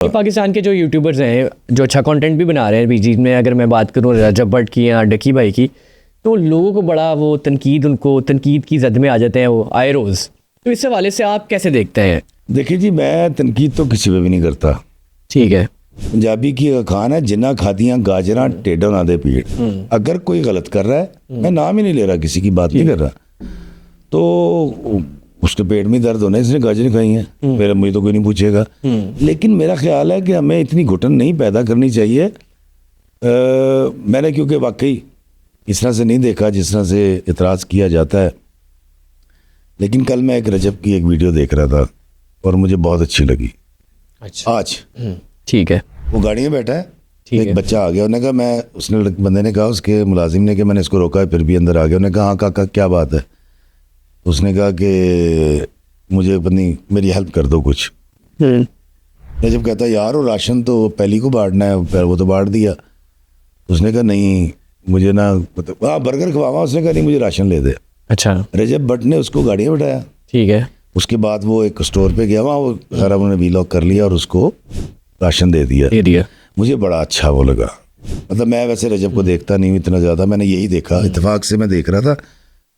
पाकिस्तान के जो यूट्यूबर्स हैं जो अच्छा कंटेंट भी बना रहे हैं बीच में, अगर मैं बात करूँ रजब भट्ट की या डकी भाई की, तो लोगों को बड़ा वो तनकीद की जद में आ जाते हैं वो आए रोज़। तो इस हवाले से आप कैसे देखते हैं? देखिए जी, मैं तनकीद तो किसी पे भी नहीं करता। ठीक है, पंजाबी की खान है, जिन्ना खादियाँ गाजरा टेढ़ा ना दे पीड़। अगर कोई गलत कर रहा है, मैं नाम ही नहीं ले रहा, किसी की बात नहीं कर रहा, तो उसके पेट में दर्द होना है, इसने गाजरें खाई हैं, मेरा मुझे तो कोई नहीं पूछेगा। लेकिन मेरा ख्याल है कि हमें इतनी घुटन नहीं पैदा करनी चाहिए। मैंने क्योंकि वाकई इस तरह से नहीं देखा जिस तरह से इतराज़ किया जाता है, लेकिन कल मैं एक रजब की एक वीडियो देख रहा था और मुझे बहुत अच्छी लगी। अच्छा, आज ठीक है, वो गाड़ी में बैठा है, ठीक एक है। बच्चा आ गया, उन्होंने कहा मैं, उसने बंदे ने कहा, उसके मुलाजिम ने, कि मैंने इसको रोका है फिर भी अंदर आ गया। उन्होंने कहा हाँ काका क्या बात है? उसने कहा कि मुझे पत्नी मेरी हेल्प कर दो कुछ। मैं जब कहता यार वो राशन तो पहली को बांटना है, वो तो बांट दिया। उसने कहा नहीं मुझे ना, मतलब हाँ बर्गर खवावा। उसने कहा नहीं मुझे राशन ले दे। अच्छा, रजब भट्ट ने उसको गाड़ी में बैठाया। ठीक है, उसके बाद वो एक स्टोर पे गया, वहाँ वो सारा उन्होंने वीलॉग कर लिया और उसको राशन दे दिया। मुझे बड़ा अच्छा वो लगा। मतलब मैं वैसे रजब को देखता नहीं हूँ इतना ज़्यादा, मैंने यही देखा, इत्तेफाक से मैं देख रहा था।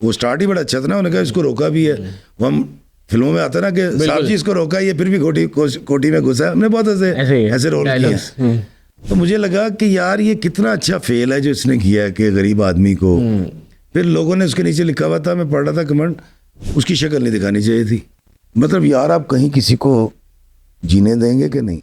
वो स्टार्ट ही बड़ा अच्छा था ना, उन्होंने कहा इसको रोका भी है। वो हम फिल्मों में आता है ना कि साहब जी इसको रोका, ये फिर भी कोठी में घुसा है। हमने बहुत ऐसे रोल किए। तो मुझे लगा कि यार ये कितना अच्छा फेल है जो इसने किया है कि गरीब आदमी को। फिर लोगों ने उसके नीचे लिखा हुआ था, मैं पढ़ रहा था कमेंट, उसकी शक्ल नहीं दिखानी चाहिए थी। मतलब यार आप कहीं किसी को जीने देंगे कि नहीं?